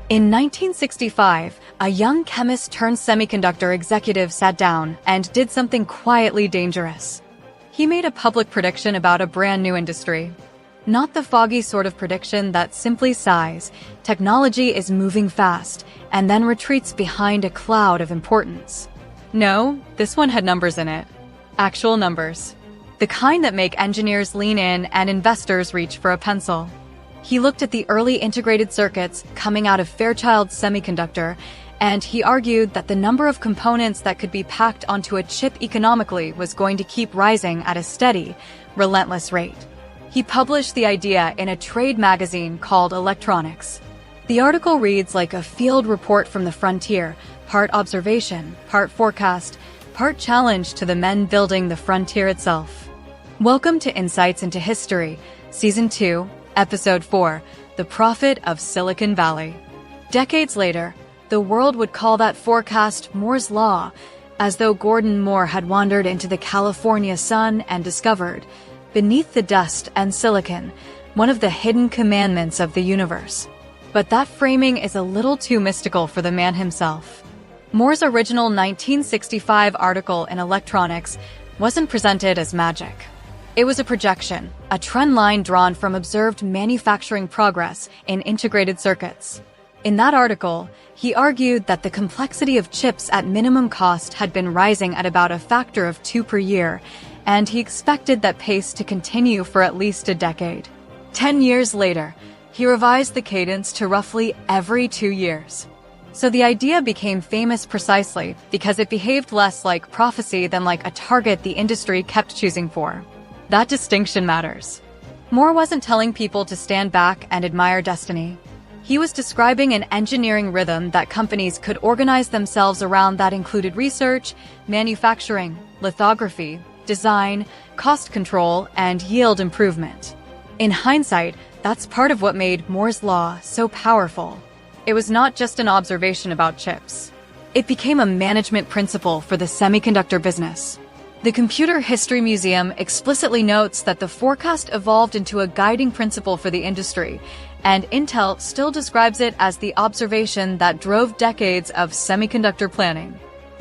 In 1965, a young chemist turned semiconductor executive sat down and did something quietly dangerous. He made a public prediction about a brand new industry. Not the foggy sort of prediction that simply sighs, technology is moving fast, and then retreats behind a cloud of importance. No, this one had numbers in it. Actual numbers. The kind that make engineers lean in and investors reach for a pencil. He looked at the early integrated circuits coming out of Fairchild Semiconductor, and he argued that the number of components that could be packed onto a chip economically was going to keep rising at a steady, relentless rate. He published the idea in a trade magazine called Electronics. The article reads like a field report from the frontier, part observation, part forecast, part challenge to the men building the frontier itself. Welcome to Insights into History, Season 2, Episode 4, The Prophet of Silicon Valley. Decades later, the world would call that forecast Moore's Law, as though Gordon Moore had wandered into the California sun and discovered, beneath the dust and silicon, one of the hidden commandments of the universe. But that framing is a little too mystical for the man himself. Moore's original 1965 article in Electronics wasn't presented as magic. It was a projection, a trend line drawn from observed manufacturing progress in integrated circuits. In that article, he argued that the complexity of chips at minimum cost had been rising at about a factor of 2 per year, and he expected that pace to continue for at least a decade. 10 years later, he revised the cadence to roughly every 2 years. So the idea became famous precisely because it behaved less like prophecy than like a target the industry kept choosing for. That distinction matters. Moore wasn't telling people to stand back and admire destiny. He was describing an engineering rhythm that companies could organize themselves around that included research, manufacturing, lithography, design, cost control, and yield improvement. In hindsight, that's part of what made Moore's Law so powerful. It was not just an observation about chips. It became a management principle for the semiconductor business. The Computer History Museum explicitly notes that the forecast evolved into a guiding principle for the industry, and Intel still describes it as the observation that drove decades of semiconductor planning.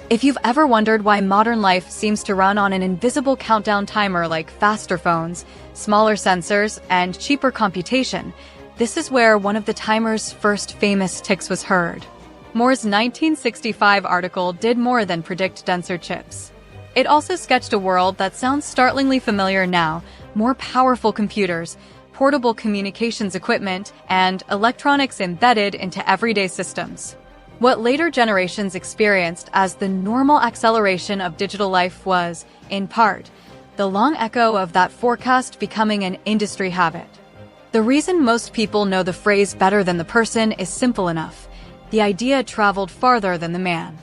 If you've ever wondered why modern life seems to run on an invisible countdown timer like faster phones, smaller sensors, and cheaper computation, this is where one of the timer's first famous ticks was heard. Moore's 1965 article did more than predict denser chips. It also sketched a world that sounds startlingly familiar now: more powerful computers, portable communications equipment, and electronics embedded into everyday systems. What later generations experienced as the normal acceleration of digital life was, in part, the long echo of that forecast becoming an industry habit. The reason most people know the phrase better than the person is simple enough. The idea traveled farther than the man.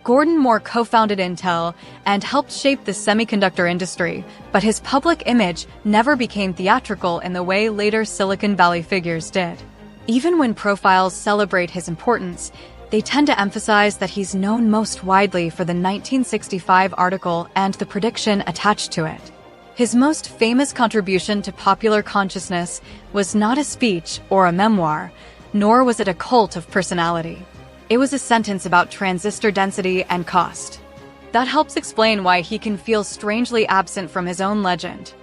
Gordon Moore co-founded Intel and helped shape the semiconductor industry, but his public image never became theatrical in the way later Silicon Valley figures did. Even when profiles celebrate his importance, they tend to emphasize that he's known most widely for the 1965 article and the prediction attached to it. His most famous contribution to popular consciousness was not a speech or a memoir, nor was it a cult of personality. It was a sentence about transistor density and cost. That helps explain why he can feel strangely absent from his own legend.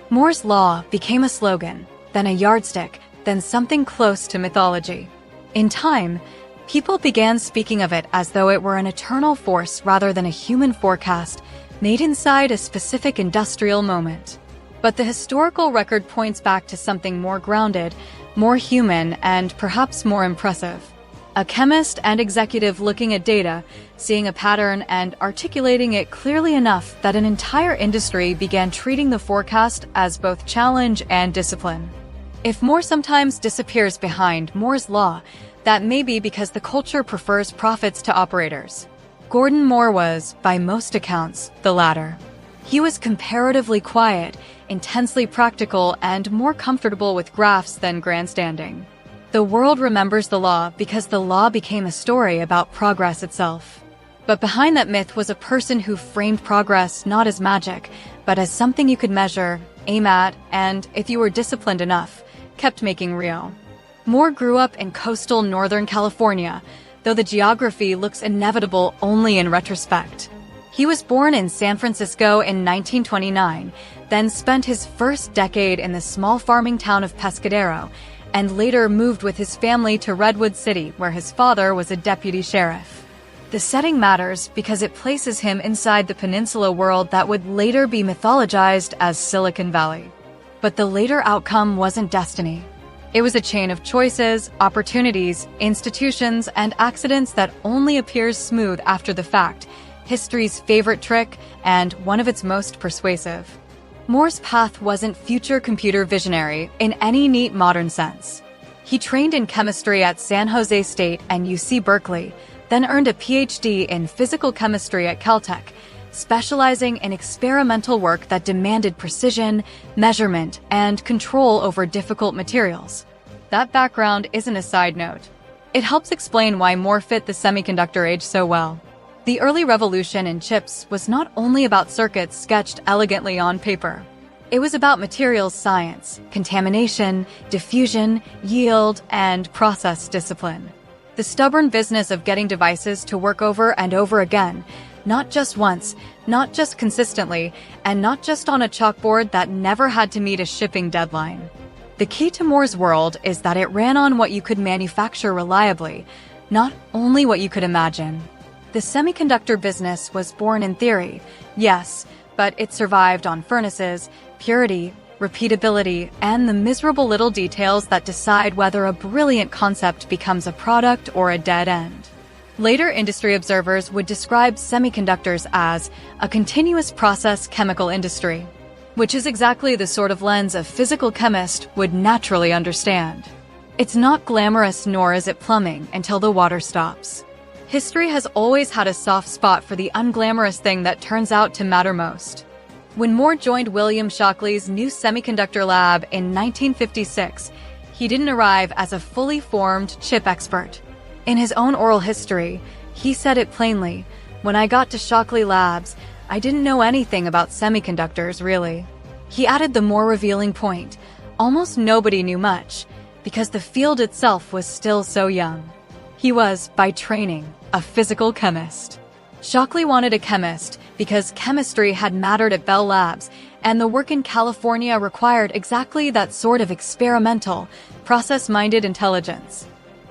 Moore's Law became a slogan, then a yardstick, then something close to mythology. In time, people began speaking of it as though it were an eternal force rather than a human forecast made inside a specific industrial moment. But the historical record points back to something more grounded, more human, and perhaps more impressive. A chemist and executive looking at data, seeing a pattern and articulating it clearly enough that an entire industry began treating the forecast as both challenge and discipline. If Moore sometimes disappears behind Moore's Law, that may be because the culture prefers profits to operators. Gordon Moore was, by most accounts, the latter. He was comparatively quiet, intensely practical, and more comfortable with graphs than grandstanding. The world remembers the law because the law became a story about progress itself. But behind that myth was a person who framed progress not as magic, but as something you could measure, aim at, and, if you were disciplined enough, kept making real. Moore grew up in coastal Northern California, though the geography looks inevitable only in retrospect. He was born in San Francisco in 1929, then spent his first decade in the small farming town of Pescadero, and later moved with his family to Redwood City, where his father was a deputy sheriff. The setting matters because it places him inside the peninsula world that would later be mythologized as Silicon Valley. But the later outcome wasn't destiny. It was a chain of choices, opportunities, institutions, and accidents that only appears smooth after the fact, history's favorite trick and one of its most persuasive. Moore's path wasn't future computer visionary in any neat modern sense. He trained in chemistry at San Jose State and UC Berkeley, then earned a PhD in physical chemistry at Caltech, specializing in experimental work that demanded precision, measurement, and control over difficult materials. That background isn't a side note. It helps explain why Moore fit the semiconductor age so well. The early revolution in chips was not only about circuits sketched elegantly on paper. It was about materials science, contamination, diffusion, yield, and process discipline. The stubborn business of getting devices to work over and over again, not just once, not just consistently, and not just on a chalkboard that never had to meet a shipping deadline. The key to Moore's world is that it ran on what you could manufacture reliably, not only what you could imagine. The semiconductor business was born in theory, yes, but it survived on furnaces, purity, repeatability, and the miserable little details that decide whether a brilliant concept becomes a product or a dead end. Later industry observers would describe semiconductors as a continuous process chemical industry, which is exactly the sort of lens a physical chemist would naturally understand. It's not glamorous nor is it plumbing until the water stops. History has always had a soft spot for the unglamorous thing that turns out to matter most. When Moore joined William Shockley's new semiconductor lab in 1956, he didn't arrive as a fully formed chip expert. In his own oral history, he said it plainly, "When I got to Shockley Labs, I didn't know anything about semiconductors, really." He added the more revealing point, almost nobody knew much, because the field itself was still so young. He was, by training, a physical chemist. Shockley wanted a chemist because chemistry had mattered at Bell Labs, and the work in California required exactly that sort of experimental, process-minded intelligence.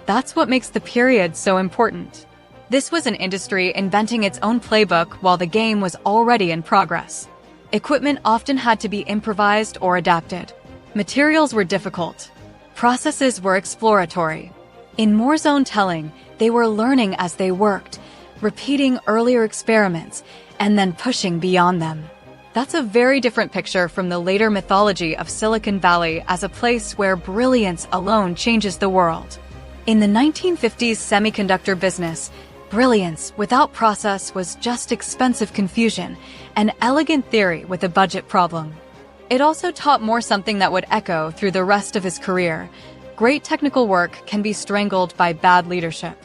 That's what makes the period so important. This was an industry inventing its own playbook while the game was already in progress. Equipment often had to be improvised or adapted. Materials were difficult. Processes were exploratory. In Moore's own telling, they were learning as they worked, repeating earlier experiments, and then pushing beyond them. That's a very different picture from the later mythology of Silicon Valley as a place where brilliance alone changes the world. In the 1950s semiconductor business, brilliance without process was just expensive confusion, an elegant theory with a budget problem. It also taught Moore something that would echo through the rest of his career. Great technical work can be strangled by bad leadership.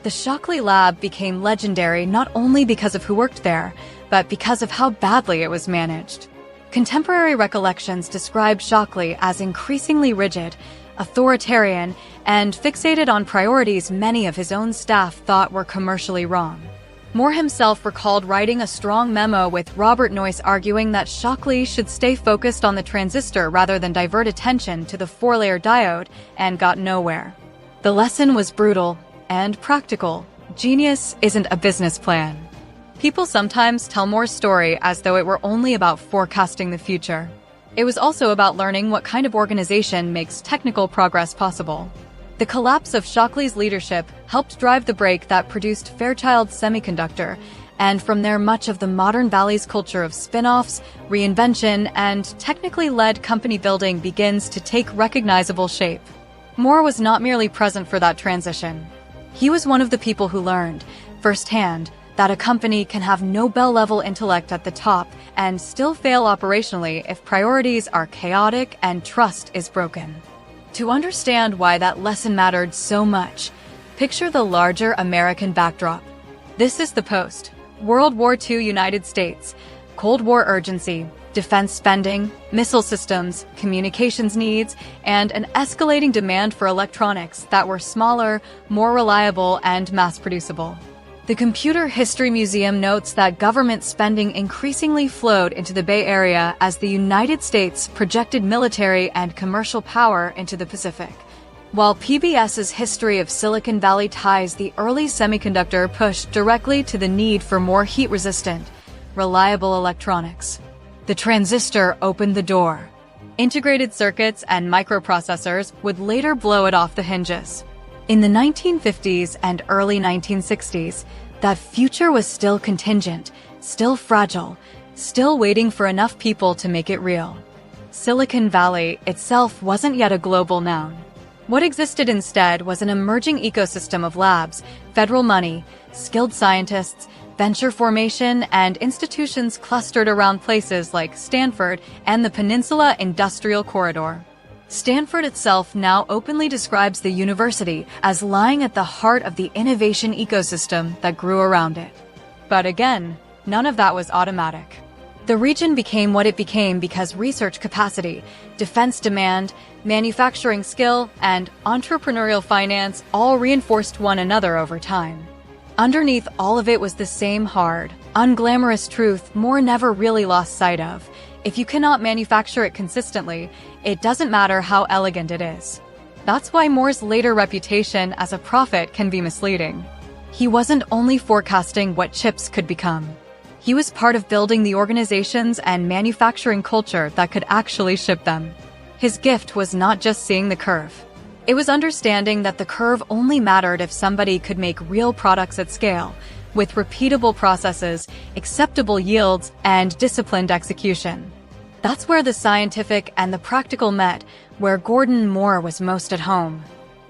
The Shockley Lab became legendary not only because of who worked there, but because of how badly it was managed. Contemporary recollections describe Shockley as increasingly rigid, authoritarian, and fixated on priorities many of his own staff thought were commercially wrong. Moore himself recalled writing a strong memo with Robert Noyce arguing that Shockley should stay focused on the transistor rather than divert attention to the 4-layer diode, and got nowhere. The lesson was brutal and practical. Genius isn't a business plan. People sometimes tell Moore's story as though it were only about forecasting the future. It was also about learning what kind of organization makes technical progress possible. The collapse of Shockley's leadership helped drive the break that produced Fairchild Semiconductor, and from there much of the modern Valley's culture of spin-offs, reinvention, and technically led company building begins to take recognizable shape. Moore was not merely present for that transition. He was one of the people who learned, firsthand, that a company can have Nobel-level intellect at the top and still fail operationally if priorities are chaotic and trust is broken. To understand why that lesson mattered so much, picture the larger American backdrop. This is the Post. World War II United States. Cold War urgency. defense spending, missile systems, communications needs, and an escalating demand for electronics that were smaller, more reliable, and mass-producible. The Computer History Museum notes that government spending increasingly flowed into the Bay Area as the United States projected military and commercial power into the Pacific. While PBS's history of Silicon Valley ties the early semiconductor push directly to the need for more heat-resistant, reliable electronics. The transistor opened the door. Integrated circuits and microprocessors would later blow it off the hinges. In the 1950s and early 1960s, that future was still contingent, still fragile, still waiting for enough people to make it real. Silicon Valley itself wasn't yet a global noun. What existed instead was an emerging ecosystem of labs, federal money, skilled scientists, venture formation, and institutions clustered around places like Stanford and the Peninsula Industrial Corridor. Stanford itself now openly describes the university as lying at the heart of the innovation ecosystem that grew around it. But again, none of that was automatic. The region became what it became because research capacity, defense demand, manufacturing skill, and entrepreneurial finance all reinforced one another over time. Underneath all of it was the same hard, unglamorous truth Moore never really lost sight of. If you cannot manufacture it consistently, it doesn't matter how elegant it is. That's why Moore's later reputation as a prophet can be misleading. He wasn't only forecasting what chips could become. He was part of building the organizations and manufacturing culture that could actually ship them. His gift was not just seeing the curve. It was understanding that the curve only mattered if somebody could make real products at scale, with repeatable processes, acceptable yields, and disciplined execution. That's where the scientific and the practical met, where Gordon Moore was most at home.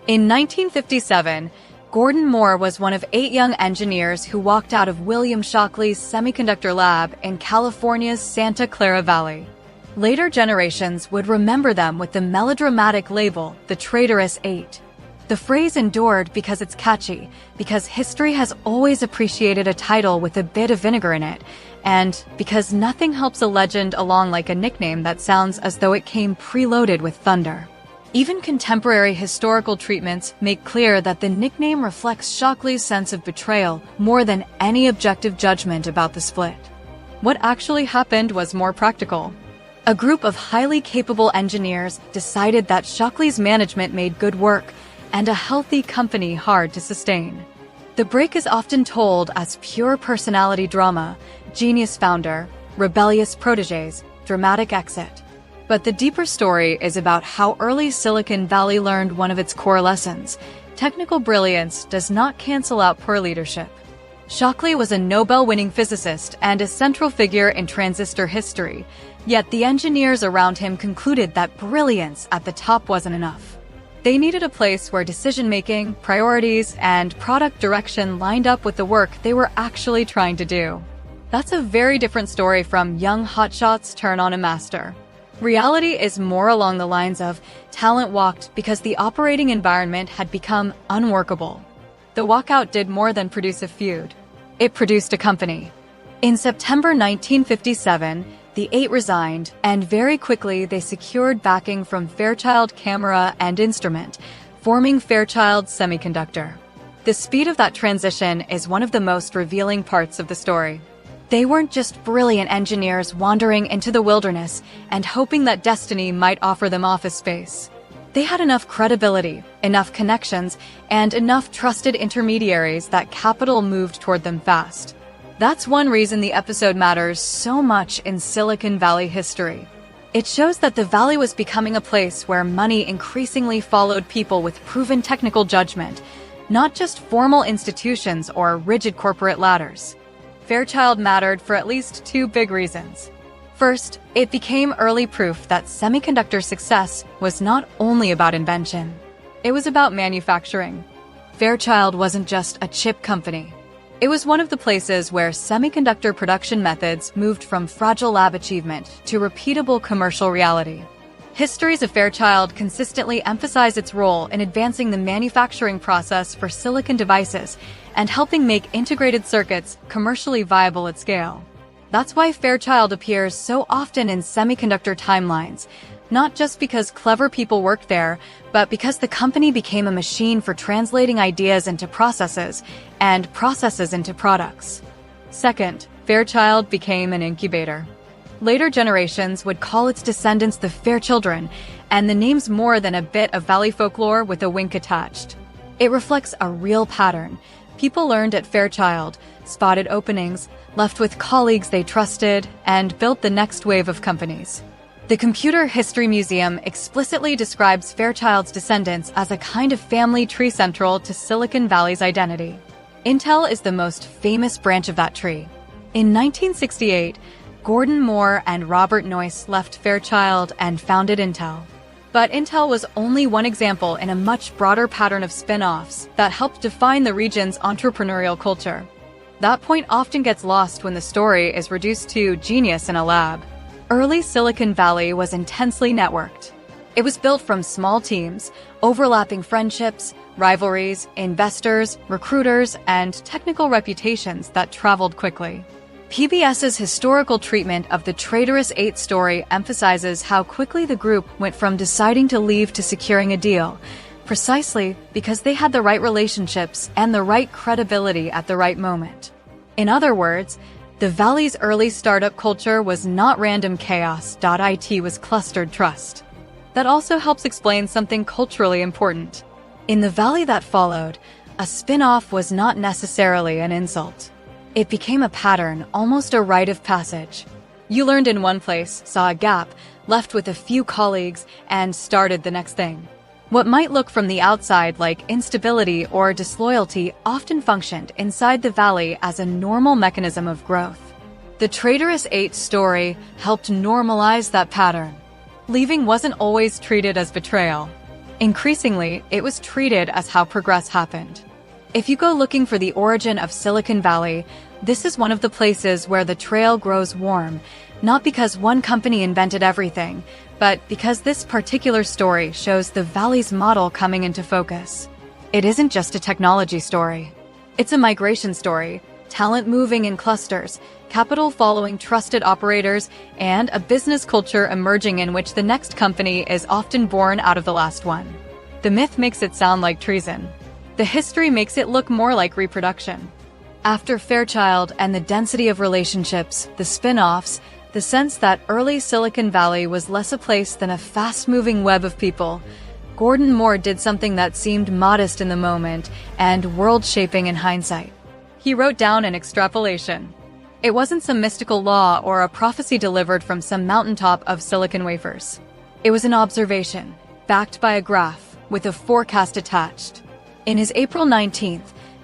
In 1957, Gordon Moore was one of 8 young engineers who walked out of William Shockley's semiconductor lab in California's Santa Clara Valley. Later generations would remember them with the melodramatic label, the Traitorous Eight. The phrase endured because it's catchy, because history has always appreciated a title with a bit of vinegar in it, and because nothing helps a legend along like a nickname that sounds as though it came preloaded with thunder. Even contemporary historical treatments make clear that the nickname reflects Shockley's sense of betrayal more than any objective judgment about the split. What actually happened was more practical. A group of highly capable engineers decided that Shockley's management made good work and a healthy company hard to sustain. The break is often told as pure personality drama, genius founder, rebellious protégés, dramatic exit. But the deeper story is about how early Silicon Valley learned one of its core lessons: technical brilliance does not cancel out poor leadership. Shockley was a Nobel-winning physicist and a central figure in transistor history, yet the engineers around him concluded that brilliance at the top wasn't enough. They needed a place where decision-making, priorities, and product direction lined up with the work they were actually trying to do. That's a very different story from young hotshots turn on a master. Reality is more along the lines of talent walked because the operating environment had become unworkable. The walkout did more than produce a feud. It produced a company. In September 1957, the 8 resigned, and very quickly they secured backing from Fairchild Camera and Instrument, forming Fairchild Semiconductor. The speed of that transition is one of the most revealing parts of the story. They weren't just brilliant engineers wandering into the wilderness and hoping that destiny might offer them office space. They had enough credibility, enough connections, and enough trusted intermediaries that capital moved toward them fast. That's one reason the episode matters so much in Silicon Valley history. It shows that the Valley was becoming a place where money increasingly followed people with proven technical judgment, not just formal institutions or rigid corporate ladders. Fairchild mattered for at least 2 big reasons. First, it became early proof that semiconductor success was not only about invention. It was about manufacturing. Fairchild wasn't just a chip company. It was one of the places where semiconductor production methods moved from fragile lab achievement to repeatable commercial reality. Histories of Fairchild consistently emphasize its role in advancing the manufacturing process for silicon devices and helping make integrated circuits commercially viable at scale. That's why Fairchild appears so often in semiconductor timelines, not just because clever people worked there, but because the company became a machine for translating ideas into processes and processes into products. Second, Fairchild became an incubator. Later generations would call its descendants the Fairchildren, and the name's more than a bit of Valley folklore with a wink attached. It reflects a real pattern. People learned at Fairchild, spotted openings, left with colleagues they trusted, and built the next wave of companies. The Computer History Museum explicitly describes Fairchild's descendants as a kind of family tree central to Silicon Valley's identity. Intel is the most famous branch of that tree. In 1968, Gordon Moore and Robert Noyce left Fairchild and founded Intel. But Intel was only one example in a much broader pattern of spin-offs that helped define the region's entrepreneurial culture. That point often gets lost when the story is reduced to genius in a lab. Early Silicon Valley was intensely networked. It was built from small teams, overlapping friendships, rivalries, investors, recruiters, and technical reputations that traveled quickly. PBS's historical treatment of the Traitorous Eight story emphasizes how quickly the group went from deciding to leave to securing a deal, precisely because they had the right relationships and the right credibility at the right moment. In other words, the Valley's early startup culture was not random chaos. It was clustered trust. That also helps explain something culturally important. In the Valley that followed, a spin-off was not necessarily an insult. It became a pattern, almost a rite of passage. You learned in one place, saw a gap, left with a few colleagues, and started the next thing. What might look from the outside like instability or disloyalty often functioned inside the Valley as a normal mechanism of growth. The Traitorous Eight story helped normalize that pattern. Leaving wasn't always treated as betrayal. Increasingly, it was treated as how progress happened. If you go looking for the origin of Silicon Valley, this is one of the places where the trail grows warm, not because one company invented everything, but because this particular story shows the Valley's model coming into focus. It isn't just a technology story. It's a migration story, talent moving in clusters, capital following trusted operators, and a business culture emerging in which the next company is often born out of the last one. The myth makes it sound like treason. The history makes it look more like reproduction. After Fairchild and the density of relationships, the spin-offs, the sense that early Silicon Valley was less a place than a fast-moving web of people, Gordon Moore did something that seemed modest in the moment and world-shaping in hindsight. He wrote down an extrapolation. It wasn't some mystical law or a prophecy delivered from some mountaintop of silicon wafers. It was an observation, backed by a graph, with a forecast attached. In his April 19,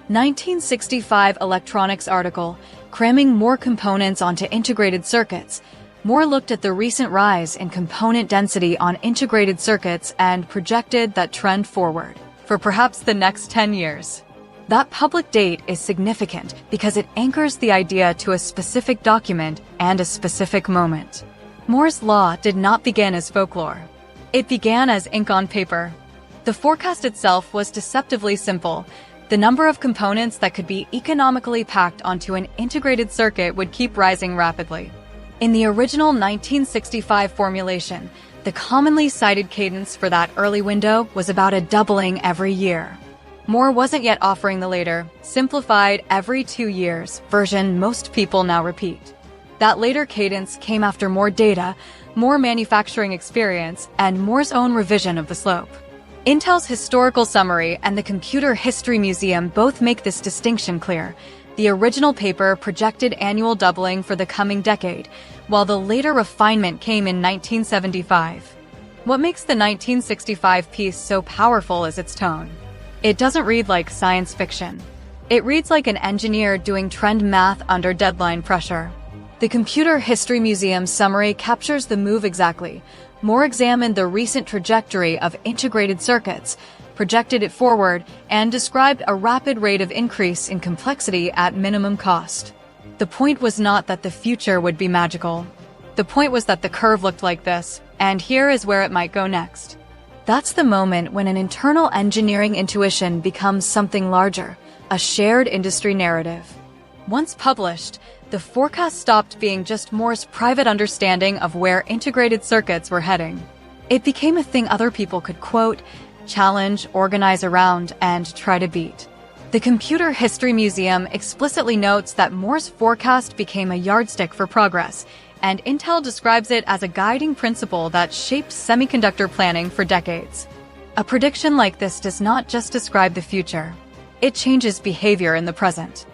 1965 electronics article, Cramming More Components onto Integrated Circuits, Moore looked at the recent rise in component density on integrated circuits and projected that trend forward for perhaps the next 10 years. That public date is significant because it anchors the idea to a specific document and a specific moment. Moore's law did not begin as folklore. It began as ink on paper. The forecast itself was deceptively simple. The number of components that could be economically packed onto an integrated circuit would keep rising rapidly. In the original 1965 formulation, the commonly cited cadence for that early window was about a doubling every year. Moore wasn't yet offering the later, simplified every 2 years version most people now repeat. That later cadence came after more data, more manufacturing experience, and Moore's own revision of the slope. Intel's historical summary and the Computer History Museum both make this distinction clear. The original paper projected annual doubling for the coming decade, while the later refinement came in 1975. What makes the 1965 piece so powerful is its tone. It doesn't read like science fiction. It reads like an engineer doing trend math under deadline pressure. The Computer History Museum summary captures the move exactly. Moore examined the recent trajectory of integrated circuits, projected it forward, and described a rapid rate of increase in complexity at minimum cost. The point was not that the future would be magical. The point was that the curve looked like this, and here is where it might go next. That's the moment when an internal engineering intuition becomes something larger, a shared industry narrative. Once published, the forecast stopped being just Moore's private understanding of where integrated circuits were heading. It became a thing other people could quote, challenge, organize around, and try to beat. The Computer History Museum explicitly notes that Moore's forecast became a yardstick for progress, and Intel describes it as a guiding principle that shaped semiconductor planning for decades. A prediction like this does not just describe the future. It changes behavior in the present.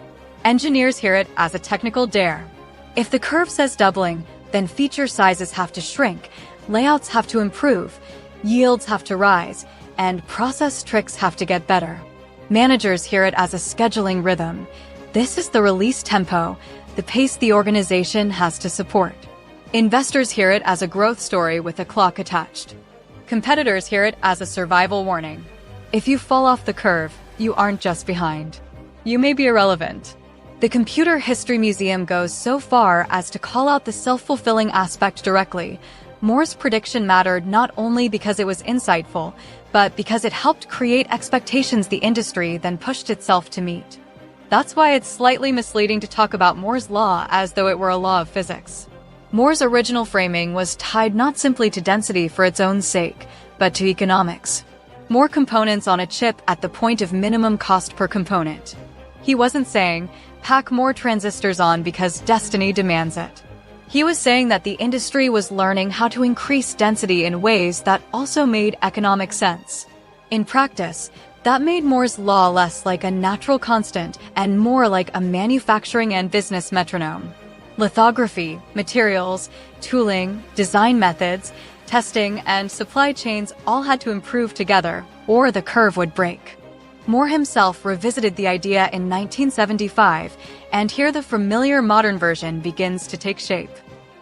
Engineers hear it as a technical dare. If the curve says doubling, then feature sizes have to shrink, layouts have to improve, yields have to rise, and process tricks have to get better. Managers hear it as a scheduling rhythm. This is the release tempo, the pace the organization has to support. Investors hear it as a growth story with a clock attached. Competitors hear it as a survival warning. If you fall off the curve, you aren't just behind. You may be irrelevant. The Computer History Museum goes so far as to call out the self-fulfilling aspect directly. Moore's prediction mattered not only because it was insightful, but because it helped create expectations the industry then pushed itself to meet. That's why it's slightly misleading to talk about Moore's law as though it were a law of physics. Moore's original framing was tied not simply to density for its own sake, but to economics. More components on a chip at the point of minimum cost per component. He wasn't saying, pack more transistors on because destiny demands it. He was saying that the industry was learning how to increase density in ways that also made economic sense. In practice, that made Moore's law less like a natural constant and more like a manufacturing and business metronome. Lithography, materials, tooling, design methods, testing, and supply chains all had to improve together, or the curve would break. Moore himself revisited the idea in 1975, and here the familiar modern version begins to take shape.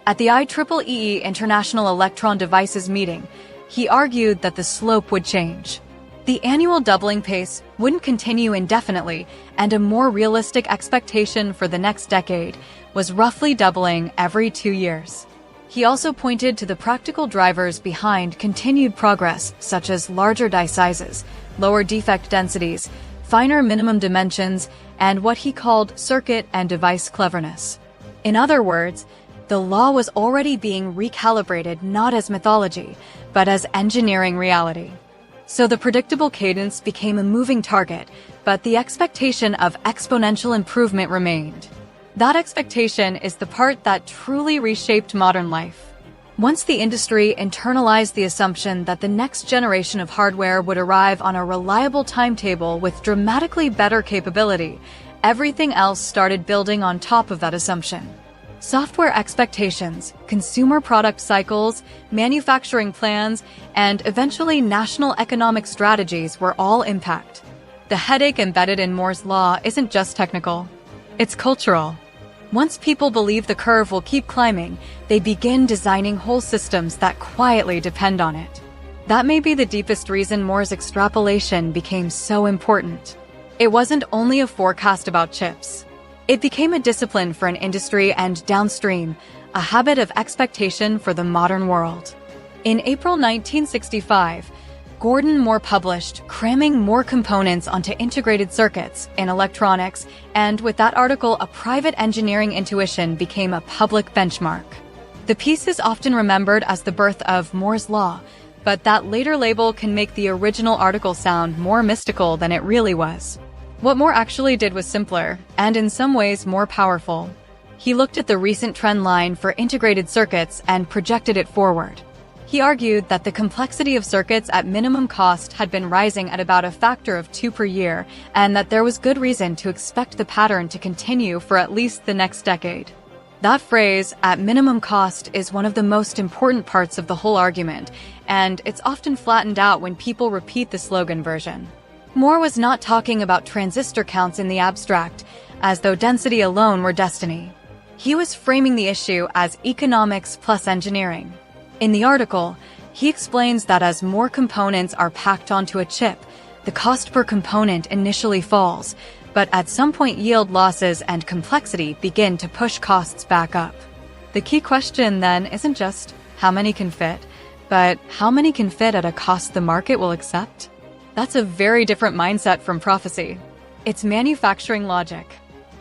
At the IEEE International Electron Devices meeting, he argued that the slope would change. The annual doubling pace wouldn't continue indefinitely, and a more realistic expectation for the next decade was roughly doubling every 2 years. He also pointed to the practical drivers behind continued progress, such as larger die sizes, lower defect densities, finer minimum dimensions, and what he called circuit and device cleverness. In other words, the law was already being recalibrated not as mythology, but as engineering reality. So the predictable cadence became a moving target, but the expectation of exponential improvement remained. That expectation is the part that truly reshaped modern life. Once the industry internalized the assumption that the next generation of hardware would arrive on a reliable timetable with dramatically better capability, everything else started building on top of that assumption. Software expectations, consumer product cycles, manufacturing plans, and eventually national economic strategies were all impact. The headache embedded in Moore's law isn't just technical, it's cultural. Once people believe the curve will keep climbing, they begin designing whole systems that quietly depend on it. That may be the deepest reason Moore's extrapolation became so important. It wasn't only a forecast about chips. It became a discipline for an industry and downstream, a habit of expectation for the modern world. In April 1965, Gordon Moore published Cramming More Components onto Integrated Circuits in Electronics, and with that article, a private engineering intuition became a public benchmark. The piece is often remembered as the birth of Moore's Law, but that later label can make the original article sound more mystical than it really was. What Moore actually did was simpler, and in some ways more powerful. He looked at the recent trend line for integrated circuits and projected it forward. He argued that the complexity of circuits at minimum cost had been rising at about a factor of 2 per year, and that there was good reason to expect the pattern to continue for at least the next decade. That phrase, at minimum cost, is one of the most important parts of the whole argument, and it's often flattened out when people repeat the slogan version. Moore was not talking about transistor counts in the abstract, as though density alone were destiny. He was framing the issue as economics plus engineering. In the article, he explains that as more components are packed onto a chip, the cost per component initially falls, but at some point yield losses and complexity begin to push costs back up. The key question then isn't just how many can fit, but how many can fit at a cost the market will accept? That's a very different mindset from prophecy. It's manufacturing logic.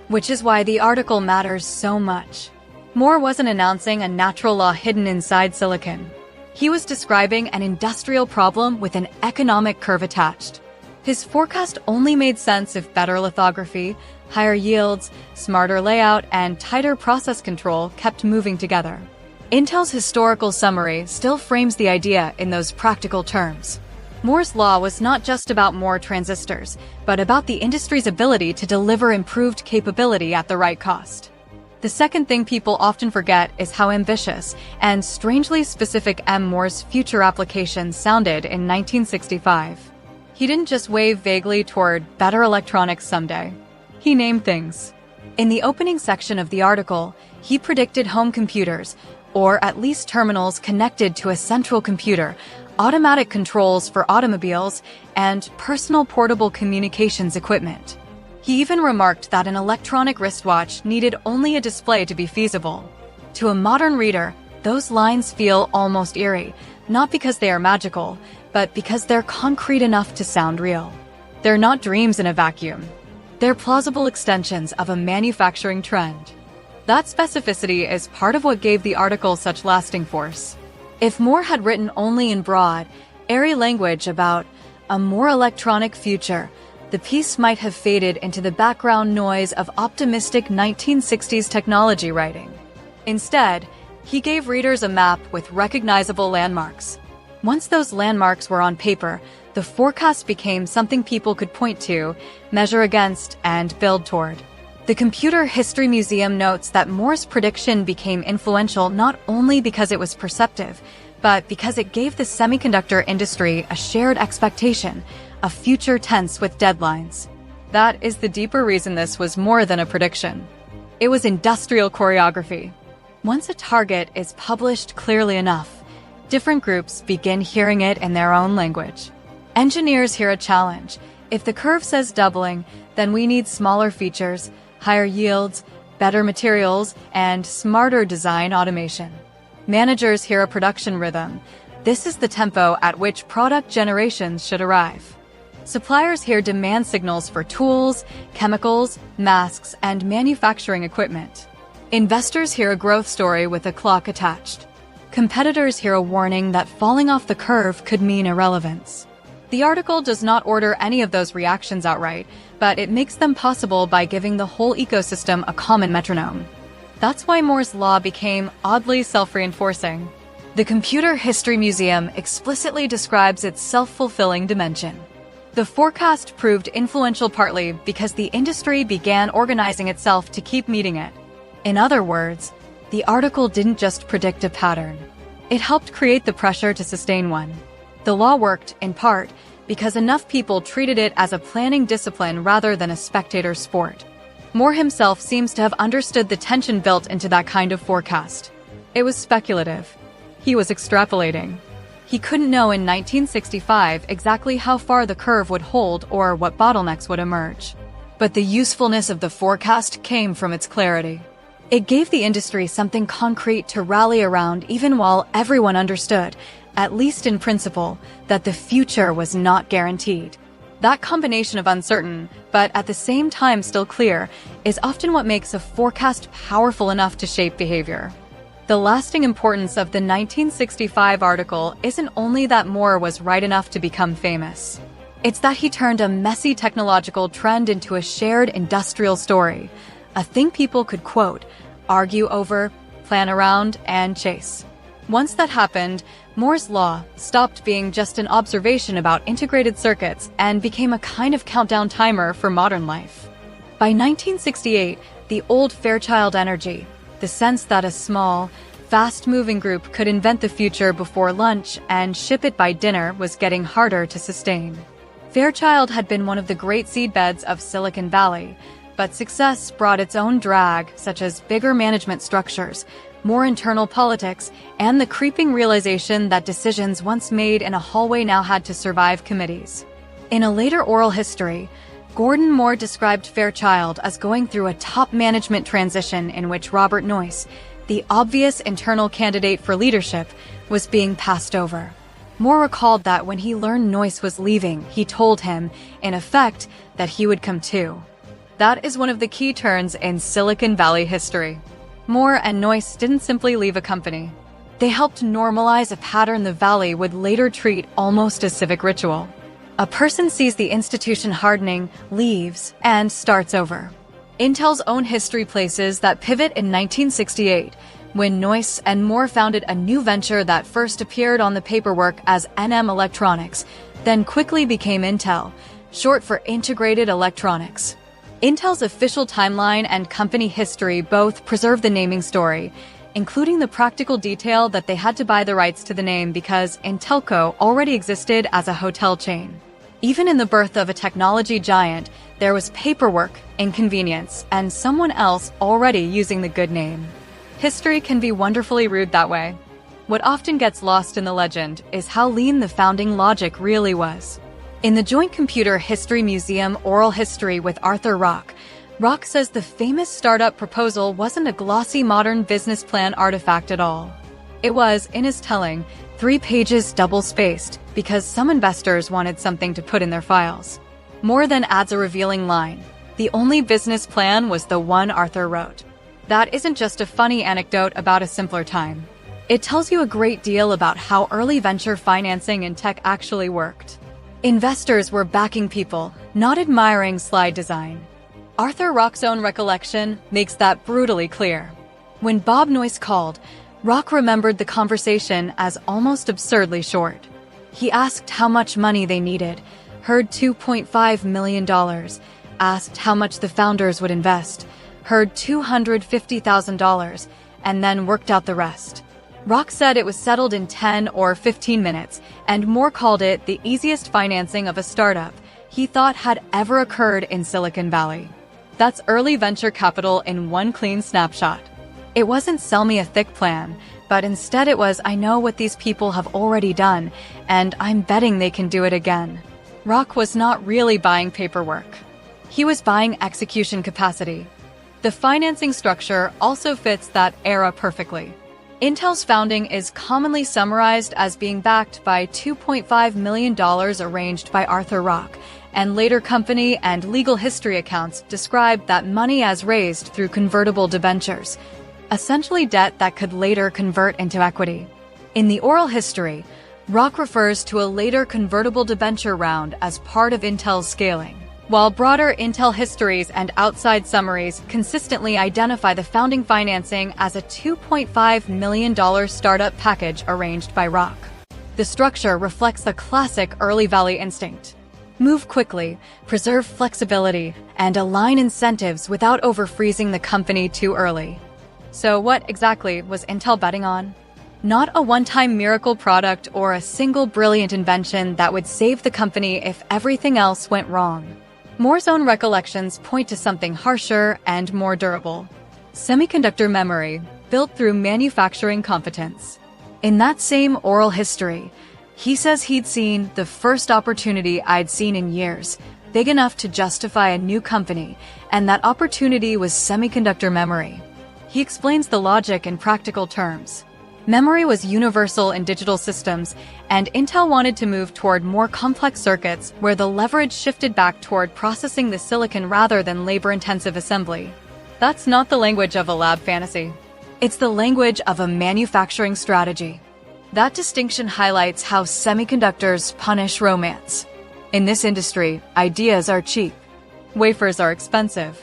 which is why the article matters so much. Moore wasn't announcing a natural law hidden inside silicon. He was describing an industrial problem with an economic curve attached. His forecast only made sense if better lithography, higher yields, smarter layout, and tighter process control kept moving together. Intel's historical summary still frames the idea in those practical terms. Moore's law was not just about more transistors, but about the industry's ability to deliver improved capability at the right cost. The second thing people often forget is how ambitious and strangely specific M. Moore's future applications sounded in 1965. He didn't just wave vaguely toward better electronics someday. He named things. In the opening section of the article, he predicted home computers, or at least terminals connected to a central computer, automatic controls for automobiles, and personal portable communications equipment. He even remarked that an electronic wristwatch needed only a display to be feasible. To a modern reader, those lines feel almost eerie, not because they are magical, but because they're concrete enough to sound real. They're not dreams in a vacuum. They're plausible extensions of a manufacturing trend. That specificity is part of what gave the article such lasting force. If Moore had written only in broad, airy language about a more electronic future, the piece might have faded into the background noise of optimistic 1960s technology writing. Instead, he gave readers a map with recognizable landmarks. Once those landmarks were on paper, the forecast became something people could point to, measure against, and build toward. The Computer History Museum notes that Moore's prediction became influential not only because it was perceptive, but because it gave the semiconductor industry a shared expectation, a future tense with deadlines. That is the deeper reason this was more than a prediction. It was industrial choreography. Once a target is published clearly enough, different groups begin hearing it in their own language. Engineers hear a challenge. If the curve says doubling, then we need smaller features, higher yields, better materials, and smarter design automation. Managers hear a production rhythm. This is the tempo at which product generations should arrive. Suppliers hear demand signals for tools, chemicals, masks, and manufacturing equipment. Investors hear a growth story with a clock attached. Competitors hear a warning that falling off the curve could mean irrelevance. The article does not order any of those reactions outright, but it makes them possible by giving the whole ecosystem a common metronome. That's why Moore's law became oddly self-reinforcing. The Computer History Museum explicitly describes its self-fulfilling dimension. The forecast proved influential partly because the industry began organizing itself to keep meeting it. In other words, the article didn't just predict a pattern. It helped create the pressure to sustain one. The law worked, in part, because enough people treated it as a planning discipline rather than a spectator sport. Moore himself seems to have understood the tension built into that kind of forecast. It was speculative. He was extrapolating. He couldn't know in 1965 exactly how far the curve would hold or what bottlenecks would emerge. But the usefulness of the forecast came from its clarity. It gave the industry something concrete to rally around even while everyone understood, at least in principle, that the future was not guaranteed. That combination of uncertain, but at the same time still clear, is often what makes a forecast powerful enough to shape behavior. The lasting importance of the 1965 article isn't only that Moore was right enough to become famous. It's that he turned a messy technological trend into a shared industrial story, a thing people could quote, argue over, plan around, and chase. Once that happened, Moore's law stopped being just an observation about integrated circuits and became a kind of countdown timer for modern life. By 1968, the old Fairchild energy, the sense that a small, fast-moving group could invent the future before lunch and ship it by dinner, was getting harder to sustain. Fairchild had been one of the great seedbeds of Silicon Valley, but success brought its own drag, such as bigger management structures, more internal politics, and the creeping realization that decisions once made in a hallway now had to survive committees. In a later oral history, Gordon Moore described Fairchild as going through a top management transition in which Robert Noyce, the obvious internal candidate for leadership, was being passed over. Moore recalled that when he learned Noyce was leaving, he told him, in effect, that he would come too. That is one of the key turns in Silicon Valley history. Moore and Noyce didn't simply leave a company. They helped normalize a pattern the Valley would later treat almost as civic ritual. A person sees the institution hardening, leaves, and starts over. Intel's own history places that pivot in 1968, when Noyce and Moore founded a new venture that first appeared on the paperwork as NM Electronics, then quickly became Intel, short for Integrated Electronics. Intel's official timeline and company history both preserve the naming story, including the practical detail that they had to buy the rights to the name because Intelco already existed as a hotel chain. Even in the birth of a technology giant, there was paperwork, inconvenience, and someone else already using the good name. History can be wonderfully rude that way. What often gets lost in the legend is how lean the founding logic really was. In the Joint Computer History Museum Oral History with Arthur Rock, Rock says the famous startup proposal wasn't a glossy modern business plan artifact at all. It was, in his telling, 3 pages double-spaced because some investors wanted something to put in their files. Moore then adds a revealing line. The only business plan was the one Arthur wrote. That isn't just a funny anecdote about a simpler time. It tells you a great deal about how early venture financing in tech actually worked. Investors were backing people, not admiring slide design. Arthur Rock's own recollection makes that brutally clear. When Bob Noyce called, Rock remembered the conversation as almost absurdly short. He asked how much money they needed, heard $2.5 million, asked how much the founders would invest, heard $250,000, and then worked out the rest. Rock said it was settled in 10 or 15 minutes, and Moore called it the easiest financing of a startup he thought had ever occurred in Silicon Valley. That's early venture capital in one clean snapshot. It wasn't sell me a thick plan, but instead it was I know what these people have already done, and I'm betting they can do it again. Rock was not really buying paperwork. He was buying execution capacity. The financing structure also fits that era perfectly. Intel's founding is commonly summarized as being backed by $2.5 million arranged by Arthur Rock, and later company and legal history accounts describe that money as raised through convertible debentures, essentially debt that could later convert into equity. In the oral history, Rock refers to a later convertible debenture round as part of Intel's scaling, while broader Intel histories and outside summaries consistently identify the founding financing as a $2.5 million startup package arranged by Rock. The structure reflects a classic early Valley instinct. Move quickly, preserve flexibility, and align incentives without overfreezing the company too early. So what exactly was Intel betting on? Not a one-time miracle product or a single brilliant invention that would save the company if everything else went wrong. Moore's own recollections point to something harsher and more durable. Semiconductor memory, built through manufacturing competence. In that same oral history, he says he'd seen the first opportunity I'd seen in years, big enough to justify a new company, and that opportunity was semiconductor memory. He explains the logic in practical terms. Memory was universal in digital systems, and Intel wanted to move toward more complex circuits where the leverage shifted back toward processing the silicon rather than labor-intensive assembly. That's not the language of a lab fantasy. It's the language of a manufacturing strategy. That distinction highlights how semiconductors punish romance. In this industry, ideas are cheap. Wafers are expensive.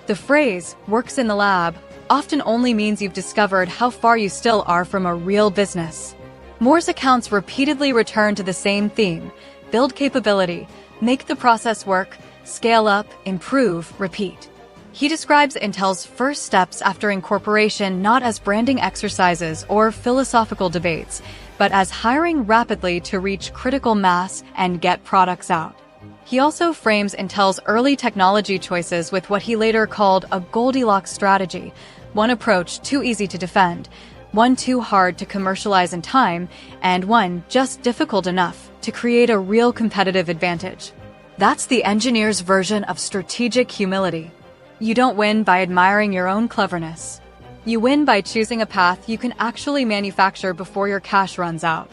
The phrase, works in the lab, often only means you've discovered how far you still are from a real business. Moore's accounts repeatedly return to the same theme: build capability, make the process work, scale up, improve, repeat. He describes Intel's first steps after incorporation not as branding exercises or philosophical debates, but as hiring rapidly to reach critical mass and get products out. He also frames Intel's early technology choices with what he later called a Goldilocks strategy, one approach too easy to defend, one too hard to commercialize in time, and one just difficult enough to create a real competitive advantage. That's the engineer's version of strategic humility. You don't win by admiring your own cleverness. You win by choosing a path you can actually manufacture before your cash runs out.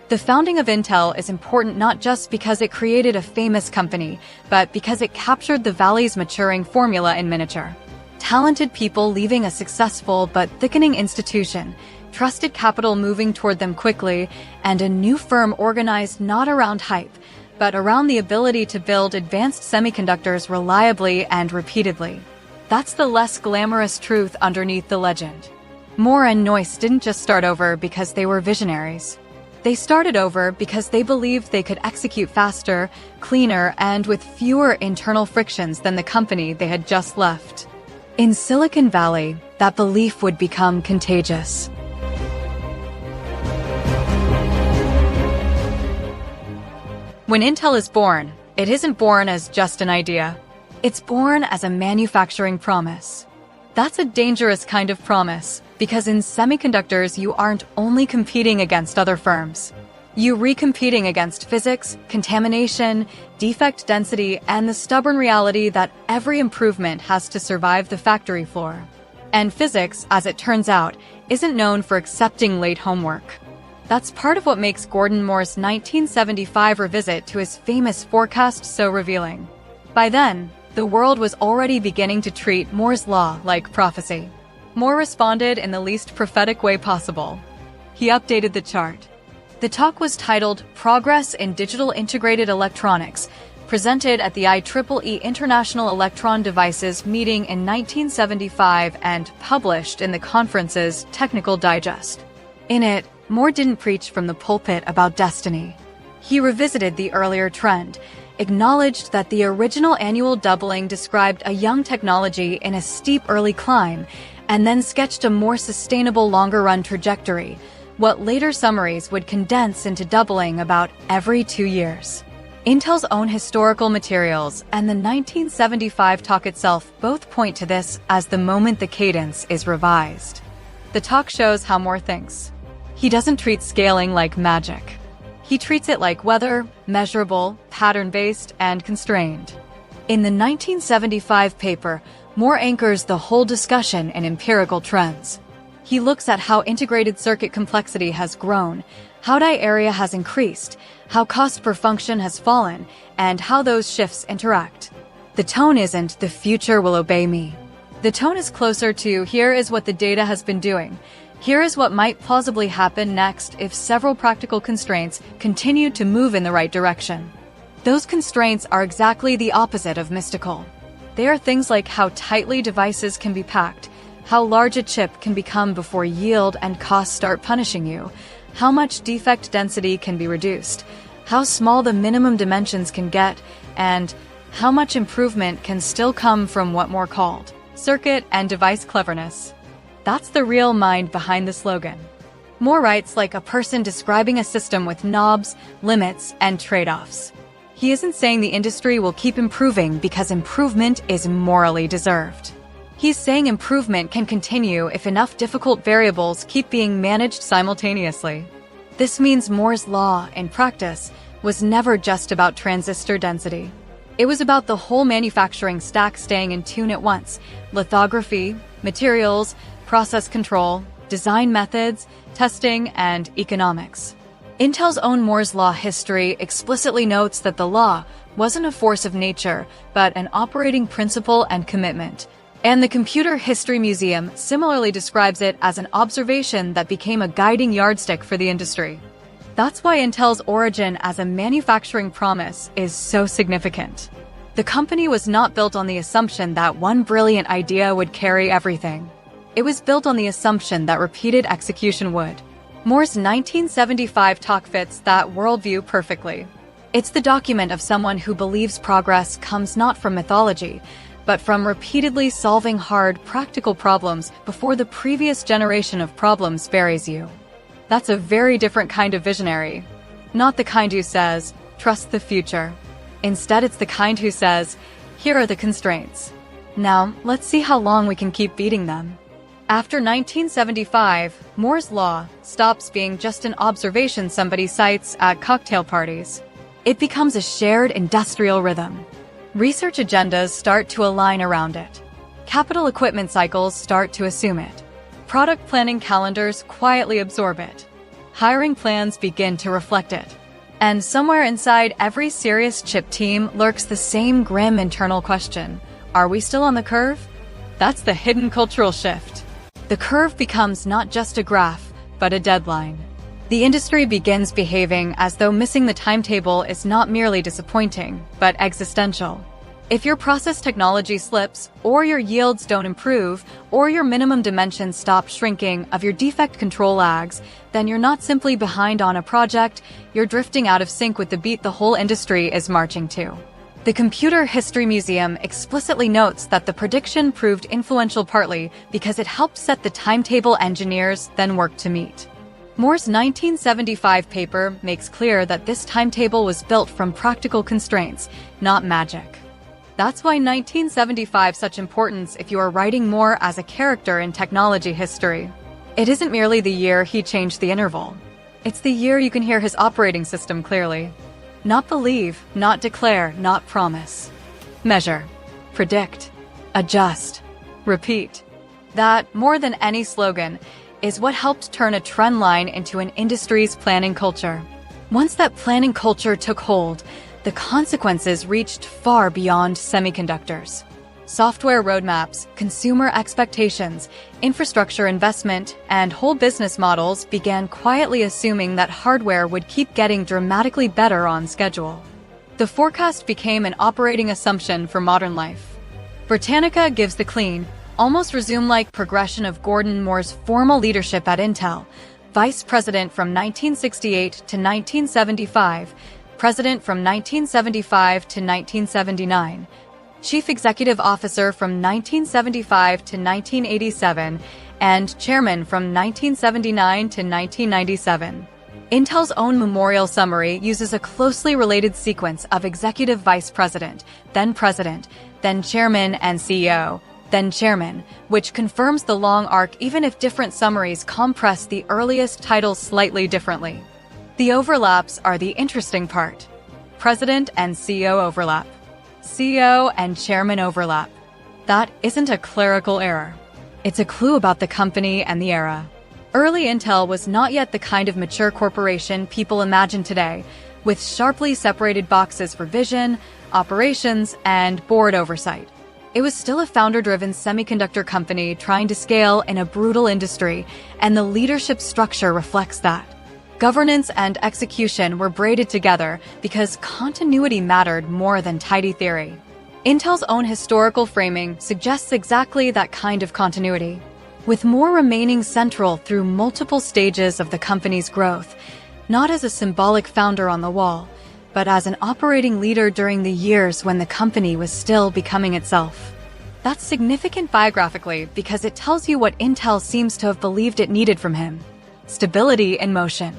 The founding of Intel is important not just because it created a famous company, but because it captured the Valley's maturing formula in miniature. Talented people leaving a successful but thickening institution, trusted capital moving toward them quickly, and a new firm organized not around hype, but around the ability to build advanced semiconductors reliably and repeatedly. That's the less glamorous truth underneath the legend. Moore and Noyce didn't just start over because they were visionaries. They started over because they believed they could execute faster, cleaner, and with fewer internal frictions than the company they had just left. In Silicon Valley, that belief would become contagious. When Intel is born, it isn't born as just an idea. It's born as a manufacturing promise. That's a dangerous kind of promise, because in semiconductors you aren't only competing against other firms. You're recompeting against physics, contamination, defect density, and the stubborn reality that every improvement has to survive the factory floor. And physics, as it turns out, isn't known for accepting late homework. That's part of what makes Gordon Moore's 1975 revisit to his famous forecast so revealing. By then, the world was already beginning to treat Moore's law like prophecy. Moore responded in the least prophetic way possible. He updated the chart. The talk was titled Progress in Digital Integrated Electronics, presented at the IEEE International Electron Devices meeting in 1975 and published in the conference's Technical Digest. In it, Moore didn't preach from the pulpit about destiny. He revisited the earlier trend, acknowledged that the original annual doubling described a young technology in a steep early climb, and then sketched a more sustainable longer-run trajectory, what later summaries would condense into doubling about every 2 years. Intel's own historical materials and the 1975 talk itself both point to this as the moment the cadence is revised. The talk shows how Moore thinks. He doesn't treat scaling like magic. He treats it like weather, measurable, pattern-based, and constrained. In the 1975 paper, Moore anchors the whole discussion in empirical trends. He looks at how integrated circuit complexity has grown, how die area has increased, how cost per function has fallen, and how those shifts interact. The tone isn't, "the future will obey me." The tone is closer to, "here is what the data has been doing. Here is what might plausibly happen next if several practical constraints continue to move in the right direction." Those constraints are exactly the opposite of mystical. They are things like how tightly devices can be packed, how large a chip can become before yield and cost start punishing you, how much defect density can be reduced, how small the minimum dimensions can get, and how much improvement can still come from what Moore called circuit and device cleverness. That's the real mind behind the slogan. Moore writes like a person describing a system with knobs, limits, and trade-offs. He isn't saying the industry will keep improving because improvement is morally deserved. He's saying improvement can continue if enough difficult variables keep being managed simultaneously. This means Moore's law, in practice, was never just about transistor density. It was about the whole manufacturing stack staying in tune at once: lithography, materials, process control, design methods, testing, and economics. Intel's own Moore's Law history explicitly notes that the law wasn't a force of nature, but an operating principle and commitment. And the Computer History Museum similarly describes it as an observation that became a guiding yardstick for the industry. That's why Intel's origin as a manufacturing promise is so significant. The company was not built on the assumption that one brilliant idea would carry everything. It was built on the assumption that repeated execution would. Moore's 1975 talk fits that worldview perfectly. It's the document of someone who believes progress comes not from mythology, but from repeatedly solving hard, practical problems before the previous generation of problems buries you. That's a very different kind of visionary. Not the kind who says, "Trust the future." Instead, it's the kind who says, "Here are the constraints. Now, let's see how long we can keep beating them." After 1975, Moore's Law stops being just an observation somebody cites at cocktail parties. It becomes a shared industrial rhythm. Research agendas start to align around it. Capital equipment cycles start to assume it. Product planning calendars quietly absorb it. hiring plans begin to reflect it. And somewhere inside every serious chip team lurks the same grim internal question. Are we still on the curve? That's the hidden cultural shift. The curve becomes not just a graph, but a deadline. The industry begins behaving as though missing the timetable is not merely disappointing, but existential. If your process technology slips, or your yields don't improve, or your minimum dimensions stop shrinking of your defect control lags, then you're not simply behind on a project, you're drifting out of sync with the beat the whole industry is marching to. The Computer History Museum explicitly notes that the prediction proved influential partly because it helped set the timetable engineers then worked to meet. Moore's 1975 paper makes clear that this timetable was built from practical constraints, not magic. That's why 1975 such importance if you are writing Moore as a character in technology history. It isn't merely the year he changed the interval. It's the year you can hear his operating system clearly. Not believe, not declare, not promise. Measure, predict, adjust, repeat. That, more than any slogan, is what helped turn a trend line into an industry's planning culture. Once that planning culture took hold, the consequences reached far beyond semiconductors. Software roadmaps, consumer expectations, infrastructure investment, and whole business models began quietly assuming that hardware would keep getting dramatically better on schedule. The forecast became an operating assumption for modern life. Britannica gives the clean, almost resume-like progression of Gordon Moore's formal leadership at Intel, vice president from 1968 to 1975, president from 1975 to 1979, chief executive officer from 1975 to 1987, and chairman from 1979 to 1997. Intel's own memorial summary uses a closely related sequence of executive vice president, then chairman and CEO, then chairman, which confirms the long arc even if different summaries compress the earliest titles slightly differently. The overlaps are the interesting part. President and CEO overlap. CEO and chairman overlap. That isn't a clerical error. It's a clue about the company and the era. Early Intel was not yet the kind of mature corporation people imagine today, with sharply separated boxes for vision, operations, and board oversight. It was still a founder-driven semiconductor company trying to scale in a brutal industry, and the leadership structure reflects that. Governance and execution were braided together because continuity mattered more than tidy theory. Intel's own historical framing suggests exactly that kind of continuity, with Moore remaining central through multiple stages of the company's growth, not as a symbolic founder on the wall, but as an operating leader during the years when the company was still becoming itself. That's significant biographically because it tells you what Intel seems to have believed it needed from him: stability in motion.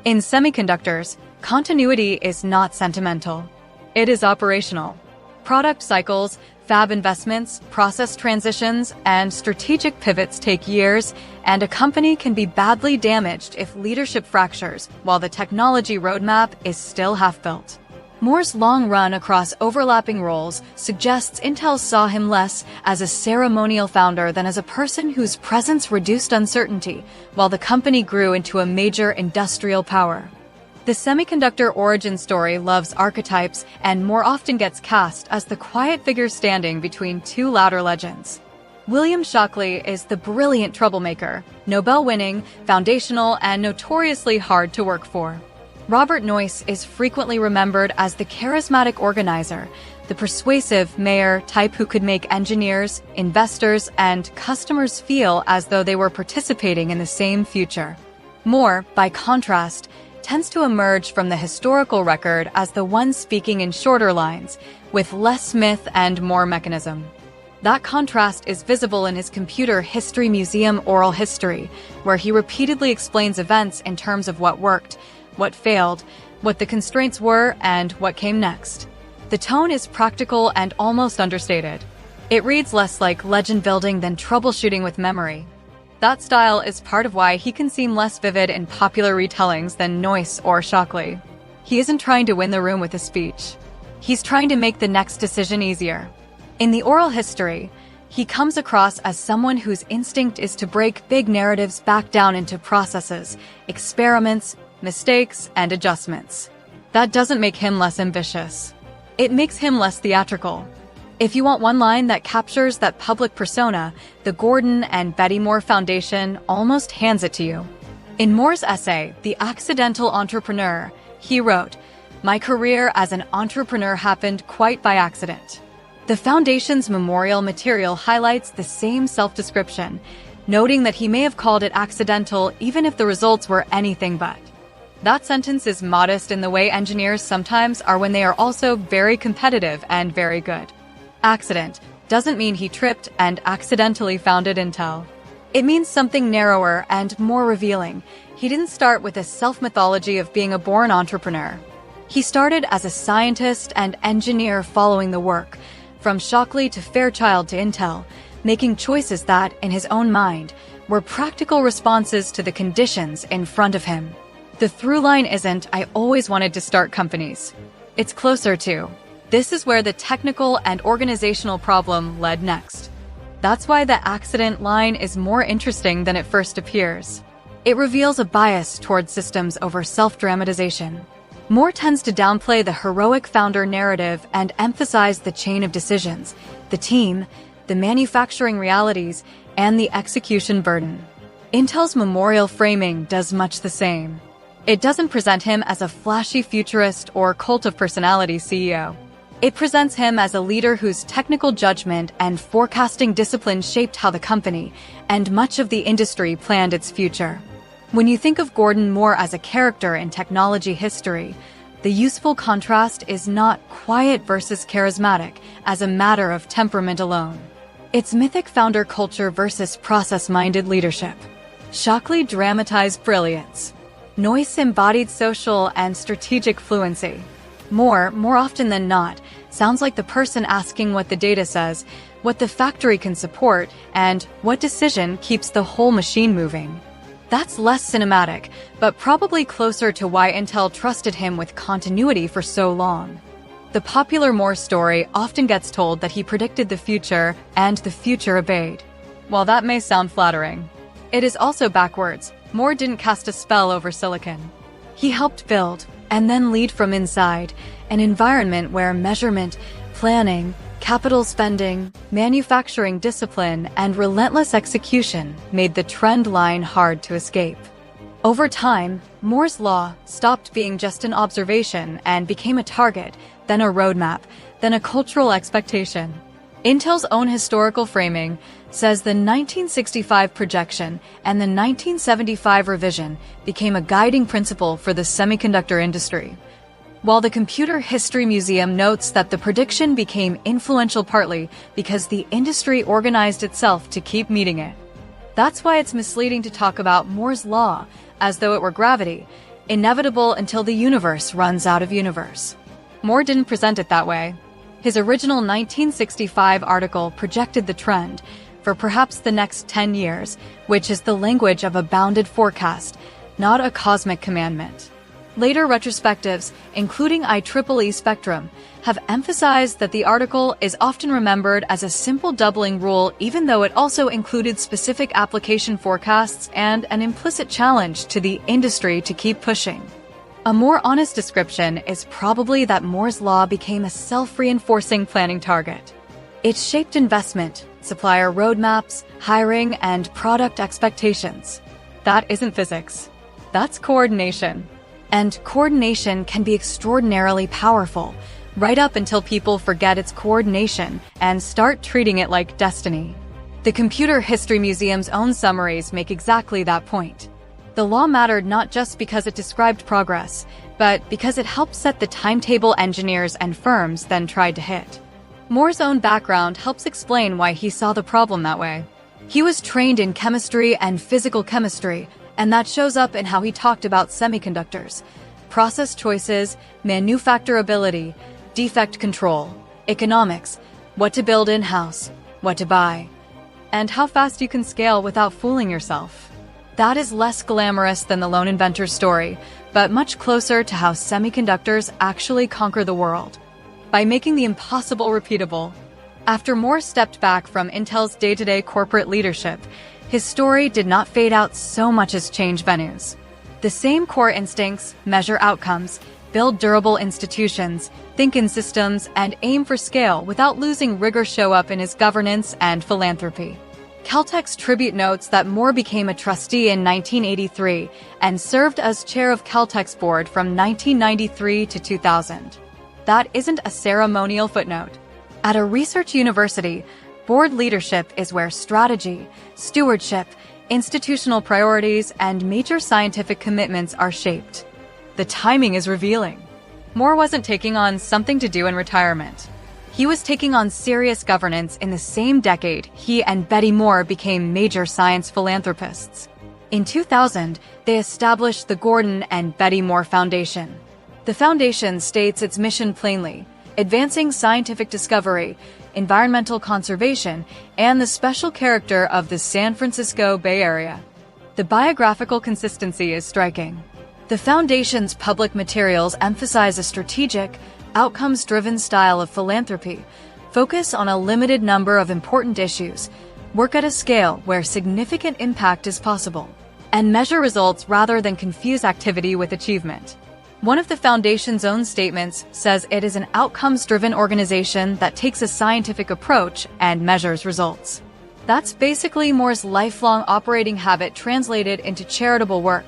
In semiconductors, continuity is not sentimental. It is operational. Product cycles, fab investments, process transitions, and strategic pivots take years, and a company can be badly damaged if leadership fractures while the technology roadmap is still half-built. Moore's long run across overlapping roles suggests Intel saw him less as a ceremonial founder than as a person whose presence reduced uncertainty while the company grew into a major industrial power. The semiconductor origin story loves archetypes and more often gets cast as the quiet figure standing between two louder legends. William Shockley is the brilliant troublemaker, Nobel-winning, foundational, and notoriously hard to work for. Robert Noyce is frequently remembered as the charismatic organizer, the persuasive mayor type who could make engineers, investors, and customers feel as though they were participating in the same future. Moore, by contrast, tends to emerge from the historical record as the one speaking in shorter lines, with less myth and more mechanism. That contrast is visible in his Computer History Museum oral history, where he repeatedly explains events in terms of what worked, what failed, what the constraints were, and what came next. The tone is practical and almost understated. It reads less like legend building than troubleshooting with memory. That style is part of why he can seem less vivid in popular retellings than Noyce or Shockley. He isn't trying to win the room with a speech. He's trying to make the next decision easier. In the oral history, He comes across as someone whose instinct is to break big narratives back down into processes, experiments, mistakes, and adjustments. That doesn't make him less ambitious. It makes him less theatrical. If you want one line that captures that public persona, the Gordon and Betty Moore Foundation almost hands it to you. In Moore's essay, The Accidental Entrepreneur, he wrote, "My career as an entrepreneur happened quite by accident." The Foundation's memorial material highlights the same self-description, noting that he may have called it accidental even if the results were anything but. That sentence is modest in the way engineers sometimes are when they are also very competitive and very good. Accident doesn't mean he tripped and accidentally founded Intel. It means something narrower and more revealing. He didn't start with a self-mythology of being a born entrepreneur. He started as a scientist and engineer following the work, from Shockley to Fairchild to Intel, making choices that, in his own mind, were practical responses to the conditions in front of him. The through line isn't, "I always wanted to start companies." It's closer to, "This is where the technical and organizational problem led next." That's why the accident line is more interesting than it first appears. It reveals a bias towards systems over self-dramatization. Moore tends to downplay the heroic founder narrative and emphasize the chain of decisions, the team, the manufacturing realities, and the execution burden. Intel's memorial framing does much the same. It doesn't present him as a flashy futurist or cult of personality CEO. It presents him as a leader whose technical judgment and forecasting discipline shaped how the company and much of the industry planned its future. When you think of Gordon Moore as a character in technology history, the useful contrast is not quiet versus charismatic as a matter of temperament alone. It's mythic founder culture versus process-minded leadership. Shockley dramatized brilliance. Noyce embodied social and strategic fluency. Moore, more often than not, sounds like the person asking what the data says, what the factory can support, and what decision keeps the whole machine moving. That's less cinematic, but probably closer to why Intel trusted him with continuity for so long. The popular Moore story often gets told that he predicted the future, and the future obeyed. While that may sound flattering, it is also backwards. Moore didn't cast a spell over silicon. He helped build, and then lead from inside, an environment where measurement, planning, capital spending, manufacturing discipline, and relentless execution made the trend line hard to escape. Over time, Moore's law stopped being just an observation and became a target, then a roadmap, then a cultural expectation. Intel's own historical framing says the 1965 projection and the 1975 revision became a guiding principle for the semiconductor industry, while the Computer History Museum notes that the prediction became influential partly because the industry organized itself to keep meeting it. That's why it's misleading to talk about Moore's law as though it were gravity, inevitable until the universe runs out of universe. Moore didn't present it that way. His original 1965 article projected the trend for perhaps the next 10 years, which is the language of a bounded forecast, not a cosmic commandment. Later retrospectives, including IEEE Spectrum, have emphasized that the article is often remembered as a simple doubling rule, even though it also included specific application forecasts and an implicit challenge to the industry to keep pushing. A more honest description is probably that Moore's law became a self-reinforcing planning target. It shaped investment, supplier roadmaps, hiring, and product expectations. That isn't physics. That's coordination. And coordination can be extraordinarily powerful, right up until people forget it's coordination and start treating it like destiny. The Computer History Museum's own summaries make exactly that point. The law mattered not just because it described progress, but because it helped set the timetable engineers and firms then tried to hit. Moore's own background helps explain why he saw the problem that way. He was trained in chemistry and physical chemistry, and that shows up in how he talked about semiconductors, process choices, manufacturability, defect control, economics, what to build in-house, what to buy, and how fast you can scale without fooling yourself. That is less glamorous than the lone inventor story, but much closer to how semiconductors actually conquer the world. By making the impossible repeatable. After Moore stepped back from Intel's day-to-day corporate leadership, his story did not fade out so much as change venues. The same core instincts, measure outcomes, build durable institutions, think in systems, and aim for scale without losing rigor show up in his governance and philanthropy. Caltech's tribute notes that Moore became a trustee in 1983 and served as chair of Caltech's board from 1993 to 2000. That isn't a ceremonial footnote. At a research university, board leadership is where strategy, stewardship, institutional priorities, and major scientific commitments are shaped. The timing is revealing. Moore wasn't taking on something to do in retirement. He was taking on serious governance in the same decade he and Betty Moore became major science philanthropists. In 2000, they established the Gordon and Betty Moore Foundation. The foundation states its mission plainly: advancing scientific discovery, environmental conservation, and the special character of the San Francisco Bay Area. The biographical consistency is striking. The foundation's public materials emphasize a strategic, outcomes-driven style of philanthropy, focus on a limited number of important issues, work at a scale where significant impact is possible, and measure results rather than confuse activity with achievement. One of the foundation's own statements says it is an outcomes-driven organization that takes a scientific approach and measures results. That's basically Moore's lifelong operating habit translated into charitable work.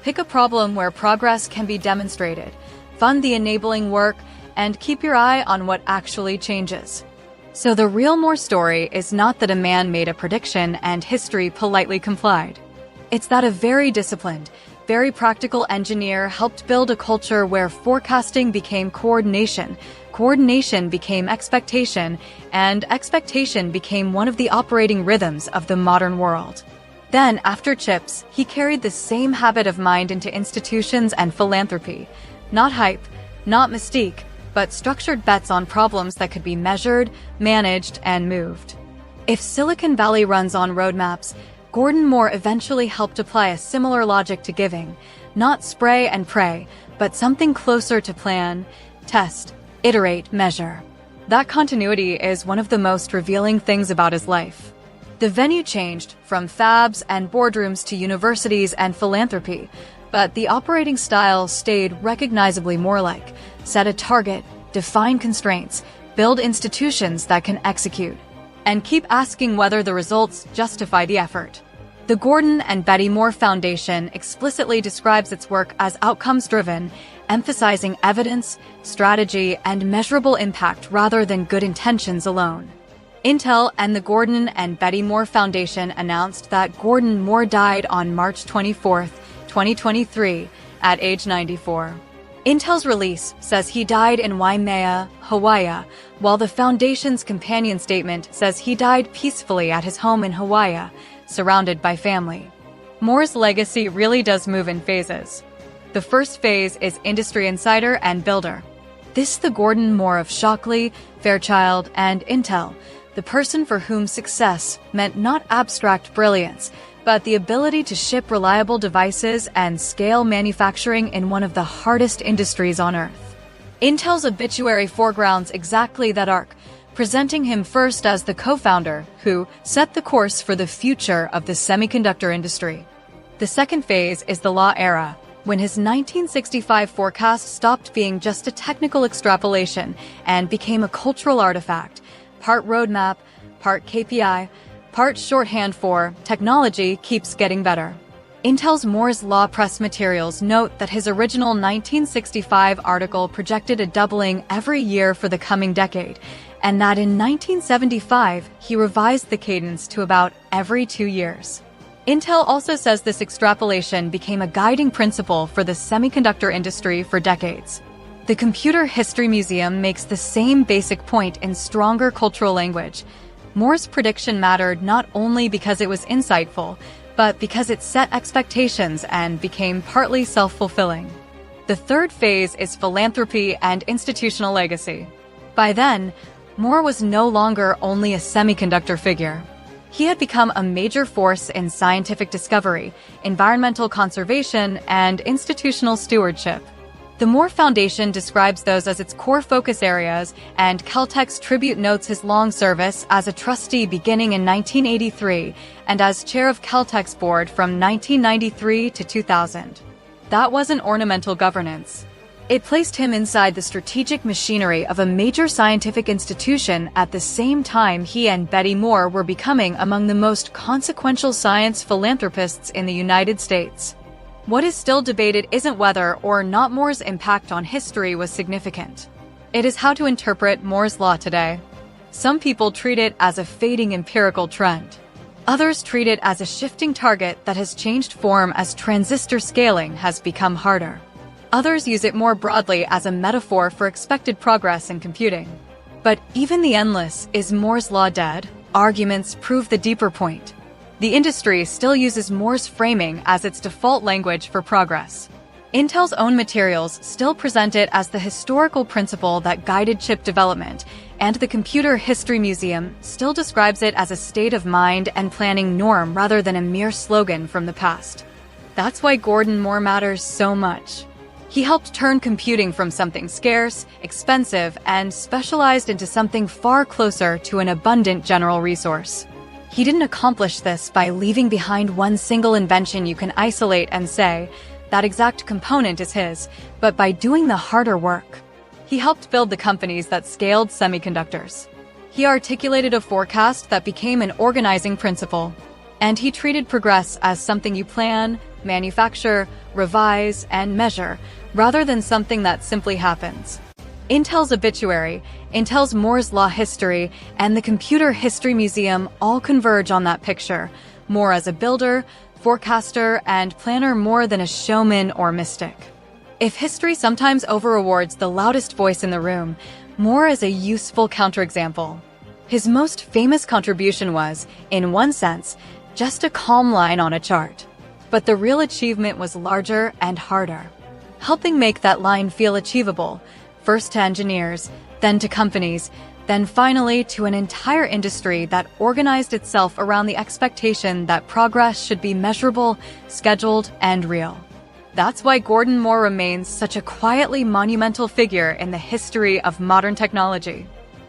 Pick a problem where progress can be demonstrated, fund the enabling work, and keep your eye on what actually changes. So the real Moore story is not that a man made a prediction and history politely complied. It's that a very disciplined, very practical engineer helped build a culture where forecasting became coordination, coordination became expectation, and expectation became one of the operating rhythms of the modern world. Then, after CHIPS, he carried the same habit of mind into institutions and philanthropy. Not hype, not mystique, but structured bets on problems that could be measured, managed, and moved. If Silicon Valley runs on roadmaps, Gordon Moore eventually helped apply a similar logic to giving, not spray and pray, but something closer to plan, test, iterate, measure. That continuity is one of the most revealing things about his life. The venue changed from fabs and boardrooms to universities and philanthropy, but the operating style stayed recognizably Moore-like: set a target, define constraints, build institutions that can execute, and keep asking whether the results justify the effort. The Gordon and Betty Moore Foundation explicitly describes its work as outcomes-driven, emphasizing evidence, strategy, and measurable impact rather than good intentions alone. Intel and the Gordon and Betty Moore Foundation announced that Gordon Moore died on March 24, 2023, at age 94. Intel's release says he died in Waimea, Hawaii, while the Foundation's companion statement says he died peacefully at his home in Hawaii, surrounded by family. Moore's legacy really does move in phases. The first phase is industry insider and builder. This is the Gordon Moore of Shockley, Fairchild, and Intel, the person for whom success meant not abstract brilliance, but the ability to ship reliable devices and scale manufacturing in one of the hardest industries on Earth. Intel's obituary foregrounds exactly that arc, presenting him first as the co-founder who set the course for the future of the semiconductor industry. The second phase is the Law era, when his 1965 forecast stopped being just a technical extrapolation and became a cultural artifact, part roadmap, part KPI, part shorthand for technology keeps getting better. Intel's Moore's Law press materials note that his original 1965 article projected a doubling every year for the coming decade, and that in 1975 he revised the cadence to about every 2 years. Intel also says this extrapolation became a guiding principle for the semiconductor industry for decades. The Computer History Museum makes the same basic point in stronger cultural language. Moore's prediction mattered not only because it was insightful, but because it set expectations and became partly self-fulfilling. The third phase is philanthropy and institutional legacy. By then, Moore was no longer only a semiconductor figure. He had become a major force in scientific discovery, environmental conservation, and institutional stewardship. The Moore Foundation describes those as its core focus areas, and Caltech's tribute notes his long service as a trustee beginning in 1983 and as chair of Caltech's board from 1993 to 2000. That wasn't ornamental governance. It placed him inside the strategic machinery of a major scientific institution at the same time he and Betty Moore were becoming among the most consequential science philanthropists in the United States. What is still debated isn't whether or not Moore's impact on history was significant. It is how to interpret Moore's law today. Some people treat it as a fading empirical trend. Others treat it as a shifting target that has changed form as transistor scaling has become harder. Others use it more broadly as a metaphor for expected progress in computing. But even the endless "is Moore's law dead?" arguments prove the deeper point. The industry still uses Moore's framing as its default language for progress. Intel's own materials still present it as the historical principle that guided chip development, and the Computer History Museum still describes it as a state of mind and planning norm rather than a mere slogan from the past. That's why Gordon Moore matters so much. He helped turn computing from something scarce, expensive, and specialized into something far closer to an abundant general resource. He didn't accomplish this by leaving behind one single invention you can isolate and say, that exact component is his, but by doing the harder work. He helped build the companies that scaled semiconductors. He articulated a forecast that became an organizing principle. And he treated progress as something you plan, manufacture, revise, and measure, rather than something that simply happens. Intel's obituary, Intel's Moore's Law history, and the Computer History Museum all converge on that picture, Moore as a builder, forecaster, and planner more than a showman or mystic. If history sometimes over-rewards the loudest voice in the room, Moore is a useful counterexample. His most famous contribution was, in one sense, just a calm line on a chart. But the real achievement was larger and harder, helping make that line feel achievable, first to engineers, then to companies, then finally to an entire industry that organized itself around the expectation that progress should be measurable, scheduled, and real. That's why Gordon Moore remains such a quietly monumental figure in the history of modern technology.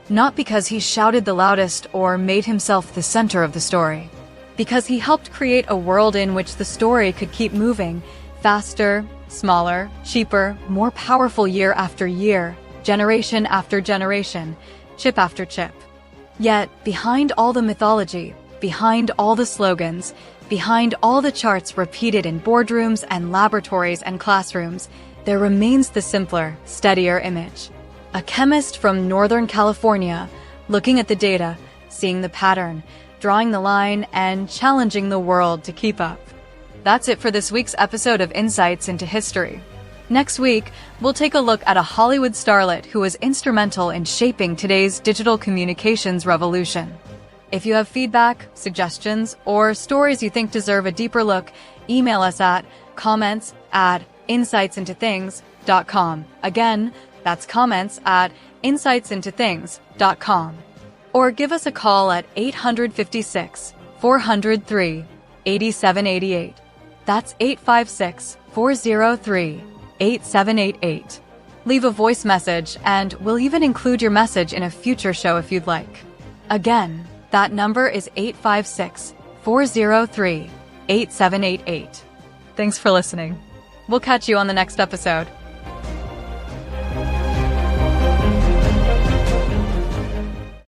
Not because he shouted the loudest or made himself the center of the story. Because he helped create a world in which the story could keep moving, faster, smaller, cheaper, more powerful year after year, generation after generation, chip after chip. Yet, behind all the mythology, behind all the slogans, behind all the charts repeated in boardrooms and laboratories and classrooms, there remains the simpler, steadier image. A chemist from Northern California, looking at the data, seeing the pattern, drawing the line, and challenging the world to keep up. That's it for this week's episode of Insights into History. Next week, we'll take a look at a Hollywood starlet who was instrumental in shaping today's digital communications revolution. If you have feedback, suggestions, or stories you think deserve a deeper look, email us at comments@insightsintothings.com. Again, that's comments@insightsintothings.com. Or give us a call at 856-403-8788. That's 856-403-8788. Leave a voice message, and we'll even include your message in a future show if you'd like. Again, that number is 856-403-8788. Thanks for listening. We'll catch you on the next episode.